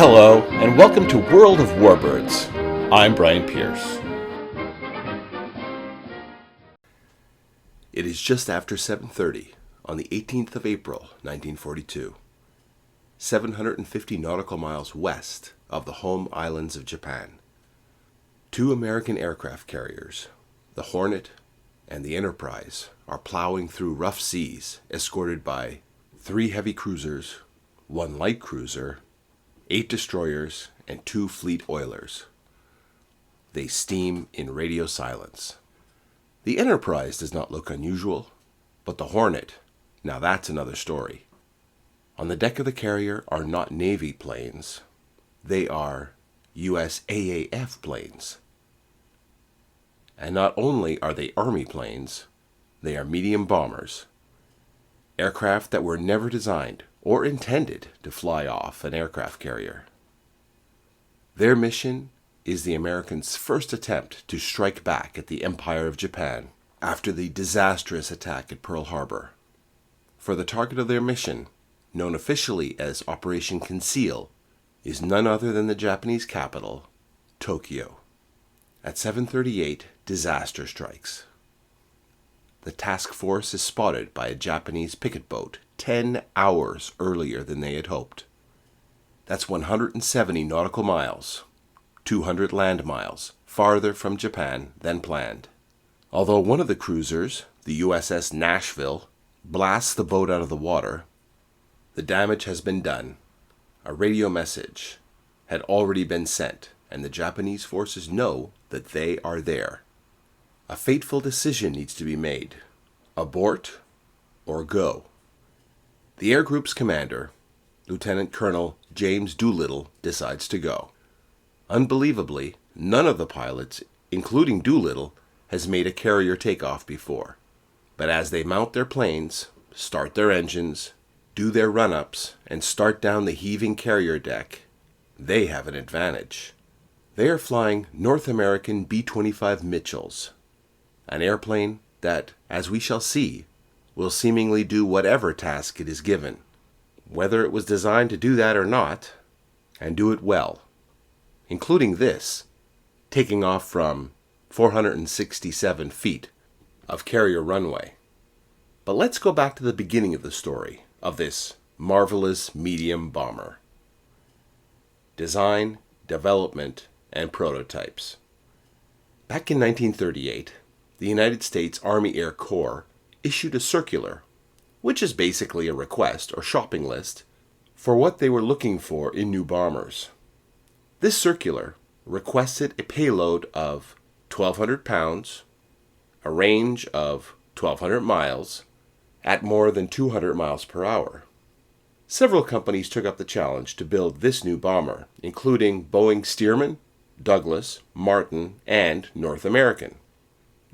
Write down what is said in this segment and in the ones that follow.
Hello, and welcome to World of Warbirds. I'm Brian Pierce. It is just after 7:30 on the 18th of April, 1942, 750 nautical miles west of the home islands of Japan. Two American aircraft carriers, the Hornet and the Enterprise, are plowing through rough seas, escorted by 3 heavy cruisers, 1 light cruiser, 8 destroyers, and 2 fleet oilers. They steam in radio silence. The Enterprise does not look unusual, but the Hornet, now that's another story. On the deck of the carrier are not Navy planes. They are US AAF planes. And not only are they Army planes, they are medium bombers. Aircraft that were never designed or intended to fly off an aircraft carrier. Their mission is the Americans' first attempt to strike back at the Empire of Japan after the disastrous attack at Pearl Harbor. For the target of their mission, known officially as Operation Conceal, is none other than the Japanese capital, Tokyo. At 7:38, disaster strikes. The task force is spotted by a Japanese picket boat 10 hours earlier than they had hoped. That's 170 nautical miles, 200 land miles, farther from Japan than planned. Although one of the cruisers, the USS Nashville, blasts the boat out of the water, the damage has been done. A radio message had already been sent, and the Japanese forces know that they are there. A fateful decision needs to be made: abort or go. The air group's commander, Lieutenant Colonel James Doolittle, decides to go. Unbelievably, none of the pilots, including Doolittle, has made a carrier takeoff before. But as they mount their planes, start their engines, do their run-ups, and start down the heaving carrier deck, they have an advantage. They are flying North American B-25 Mitchells, an airplane that, as we shall see, will seemingly do whatever task it is given, whether it was designed to do that or not, and do it well, including this, taking off from 467 feet of carrier runway. But let's go back to the beginning of the story of this marvelous medium bomber. Design, development, and prototypes. Back in 1938, the United States Army Air Corps issued a circular, which is basically a request or shopping list for what they were looking for in new bombers. This circular requested a payload of 1,200 pounds, a range of 1,200 miles, at more than 200 miles per hour. Several companies took up the challenge to build this new bomber, including Boeing Stearman, Douglas, Martin, and North American.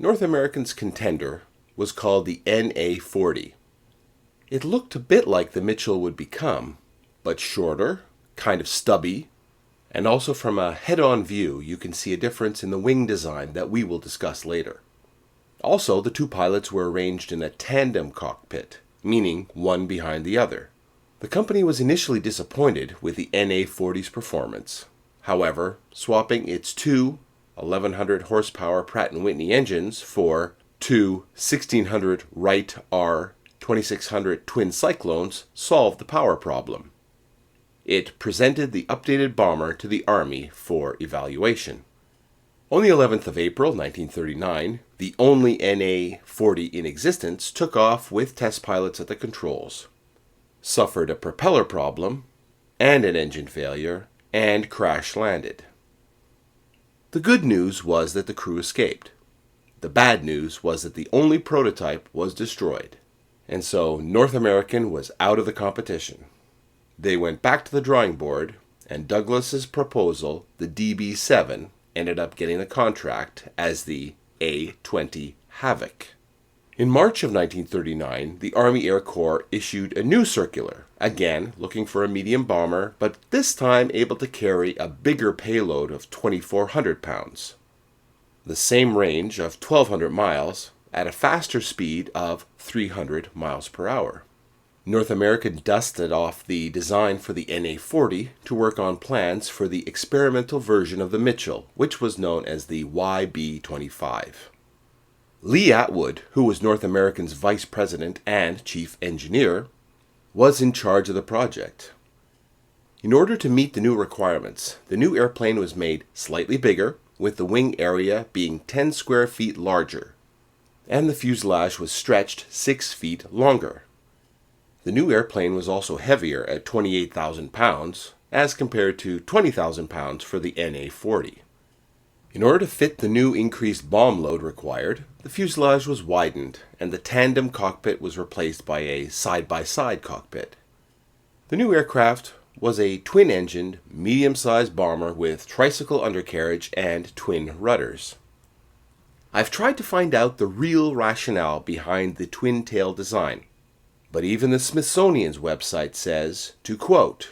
North American's contender was called the Na40. It looked a bit like the Mitchell would become, but shorter, kind of stubby, and also from a head-on view you can see a difference in the wing design that we will discuss later. Also, the two pilots were arranged in a tandem cockpit, meaning one behind the other. The company was initially disappointed with the Na40's performance. However, swapping its two 1,100 horsepower Pratt & Whitney engines for two 1,600 Wright R2600 twin Cyclones solved the power problem. It presented the updated bomber to the Army for evaluation. On the 11th of April, 1939, the only Na40 in existence took off with test pilots at the controls, suffered a propeller problem and an engine failure, and crash-landed. The good news was that the crew escaped. The bad news was that the only prototype was destroyed, and so North American was out of the competition. They went back to the drawing board, and Douglas's proposal, the DB-7, ended up getting the contract as the A20 Havoc. In March of 1939, the Army Air Corps issued a new circular, again looking for a medium bomber, but this time able to carry a bigger payload of 2,400 pounds. The same range of 1,200 miles at a faster speed of 300 miles per hour. North America dusted off the design for the Na40 to work on plans for the experimental version of the Mitchell, which was known as the B25. Lee Atwood, who was North American's vice president and chief engineer, was in charge of the project. In order to meet the new requirements, the new airplane was made slightly bigger, with the wing area being 10 square feet larger, and the fuselage was stretched 6 feet longer. The new airplane was also heavier at 28,000 pounds, as compared to 20,000 pounds for the Na40. In order to fit the new increased bomb load required, the fuselage was widened, and the tandem cockpit was replaced by a side-by-side cockpit. The new aircraft was a twin-engined, medium-sized bomber with tricycle undercarriage and twin rudders. I've tried to find out the real rationale behind the twin-tail design, but even the Smithsonian's website says, to quote,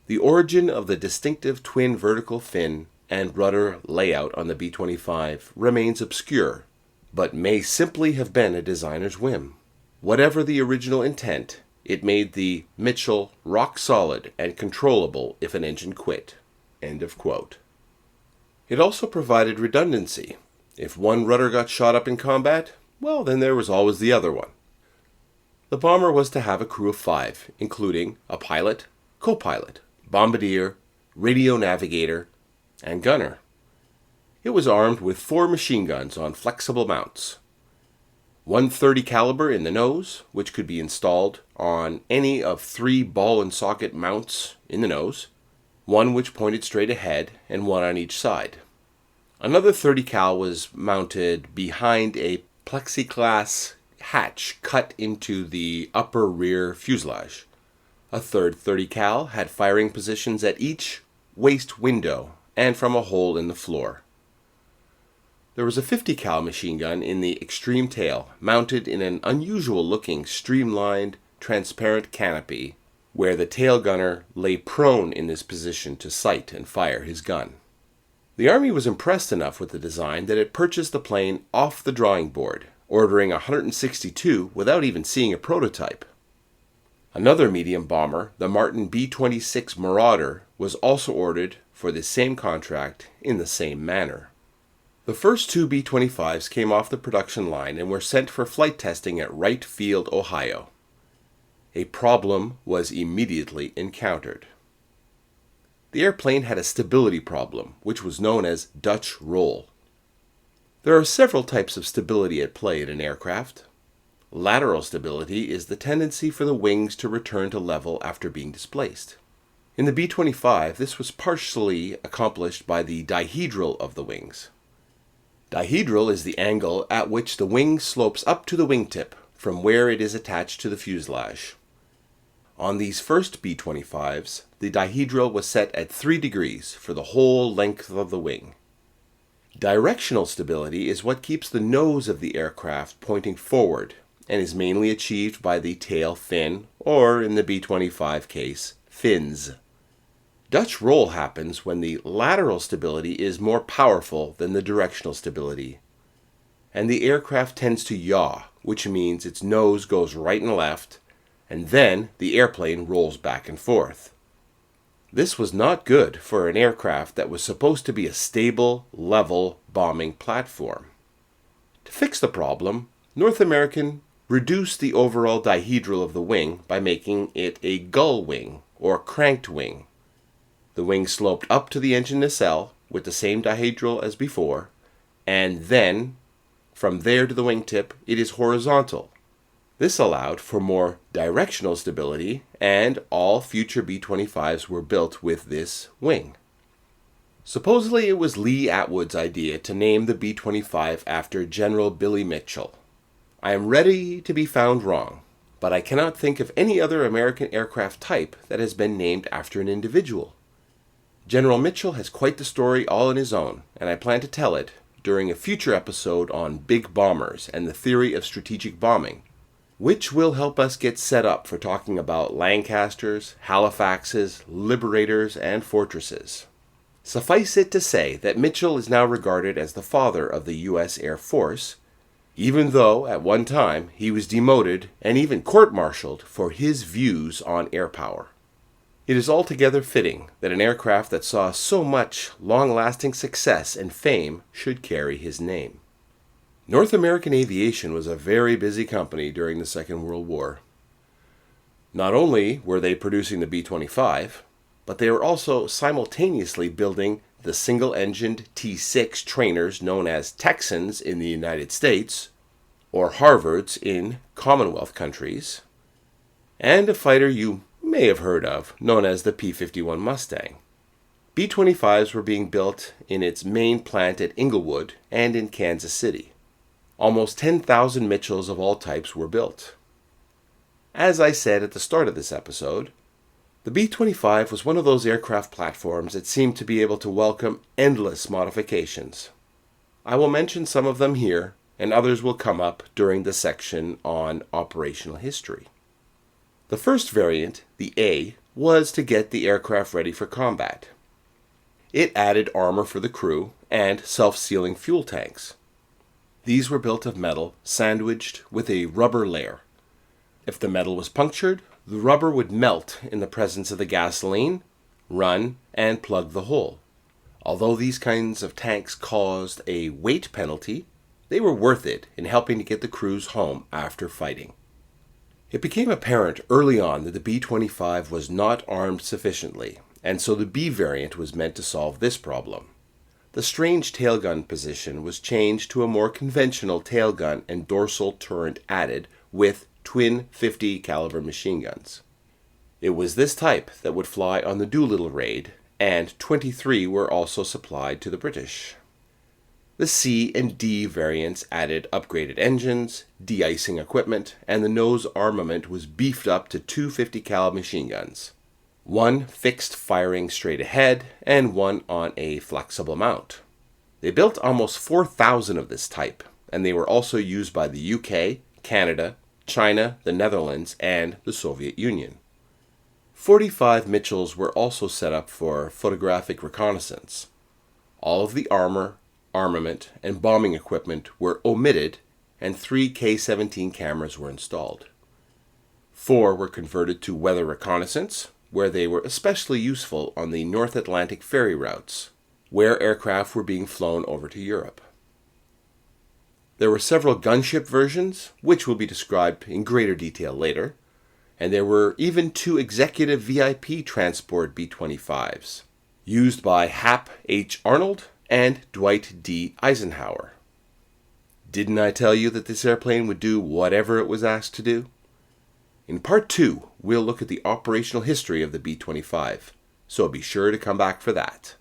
"The origin of the distinctive twin vertical fin and rudder layout on the B-25 remains obscure, but may simply have been a designer's whim. Whatever the original intent, it made the Mitchell rock solid and controllable if an engine quit." End of quote. It also provided redundancy. If one rudder got shot up in combat, well, then there was always the other one. The bomber was to have a crew of 5, including a pilot, co-pilot, bombardier, radio navigator, and gunner. It was armed with 4 machine guns on flexible mounts. One .30 caliber in the nose, which could be installed on any of 3 ball and socket mounts in the nose, one which pointed straight ahead, and one on each side. Another .30 cal was mounted behind a plexiglass hatch cut into the upper rear fuselage. A third .30 cal had firing positions at each waist window and from a hole in the floor. There was a .50 cal machine gun in the extreme tail, mounted in an unusual-looking, streamlined, transparent canopy, where the tail gunner lay prone in this position to sight and fire his gun. The Army was impressed enough with the design that it purchased the plane off the drawing board, ordering 162 without even seeing a prototype. Another medium bomber, the Martin B-26 Marauder, was also ordered for the same contract in the same manner. The first 2 B-25s came off the production line and were sent for flight testing at Wright Field, Ohio. A problem was immediately encountered. The airplane had a stability problem, which was known as Dutch roll. There are several types of stability at play in an aircraft. Lateral stability is the tendency for the wings to return to level after being displaced. In the B-25, this was partially accomplished by the dihedral of the wings. Dihedral is the angle at which the wing slopes up to the wingtip from where it is attached to the fuselage. On these first B-25s, the dihedral was set at 3 degrees for the whole length of the wing. Directional stability is what keeps the nose of the aircraft pointing forward and is mainly achieved by the tail fin, or in the B-25 case, fins. Dutch roll happens when the lateral stability is more powerful than the directional stability, and the aircraft tends to yaw, which means its nose goes right and left, and then the airplane rolls back and forth. This was not good for an aircraft that was supposed to be a stable, level bombing platform. To fix the problem, North American reduced the overall dihedral of the wing by making it a gull wing, or cranked wing. The wing sloped up to the engine nacelle with the same dihedral as before, and then, from there to the wingtip, it is horizontal. This allowed for more directional stability, and all future B-25s were built with this wing. Supposedly it was Lee Atwood's idea to name the B-25 after General Billy Mitchell. I am ready to be found wrong, but I cannot think of any other American aircraft type that has been named after an individual. General Mitchell has quite the story all on his own, and I plan to tell it during a future episode on big bombers and the theory of strategic bombing, which will help us get set up for talking about Lancasters, Halifaxes, Liberators, and Fortresses. Suffice it to say that Mitchell is now regarded as the father of the U.S. Air Force, even though at one time he was demoted and even court-martialed for his views on air power. It is altogether fitting that an aircraft that saw so much long-lasting success and fame should carry his name. North American aviation was a very busy company during the Second World War. Not only were they producing the B-25, but they were also simultaneously building the single-engined T-6 trainers known as Texans in the United States, or Harvards in Commonwealth countries, and a fighter you may have heard of known as the P-51 Mustang. B-25s were being built in its main plant at Inglewood and in Kansas City. Almost 10,000 Mitchells of all types were built. As I said at the start of this episode, the B-25 was one of those aircraft platforms that seemed to be able to welcome endless modifications. I will mention some of them here, and others will come up during the section on operational history. The first variant, the A, was to get the aircraft ready for combat. It added armor for the crew and self-sealing fuel tanks. These were built of metal sandwiched with a rubber layer. If the metal was punctured, the rubber would melt in the presence of the gasoline, run, and plug the hole. Although these kinds of tanks caused a weight penalty, they were worth it in helping to get the crews home after fighting. It became apparent early on that the B-25 was not armed sufficiently, and so the B variant was meant to solve this problem. The strange tailgun position was changed to a more conventional tailgun and dorsal turret added with twin 50 caliber machine guns. It was this type that would fly on the Doolittle raid, and 23 were also supplied to the British. The C and D variants added upgraded engines, de-icing equipment, and the nose armament was beefed up to two 50 cal machine guns. One fixed firing straight ahead, and one on a flexible mount. They built almost 4,000 of this type, and they were also used by the UK, Canada, China, the Netherlands, and the Soviet Union. 45 Mitchells were also set up for photographic reconnaissance. All of the armor, armament, and bombing equipment were omitted, and 3 K-17 cameras were installed. 4 were converted to weather reconnaissance, where they were especially useful on the North Atlantic ferry routes, where aircraft were being flown over to Europe. There were several gunship versions, which will be described in greater detail later, and there were even 2 executive VIP transport B-25s, used by Hap H. Arnold and Dwight D. Eisenhower. Didn't I tell you that this airplane would do whatever it was asked to do? In Part 2, we'll look at the operational history of the B-25, so be sure to come back for that.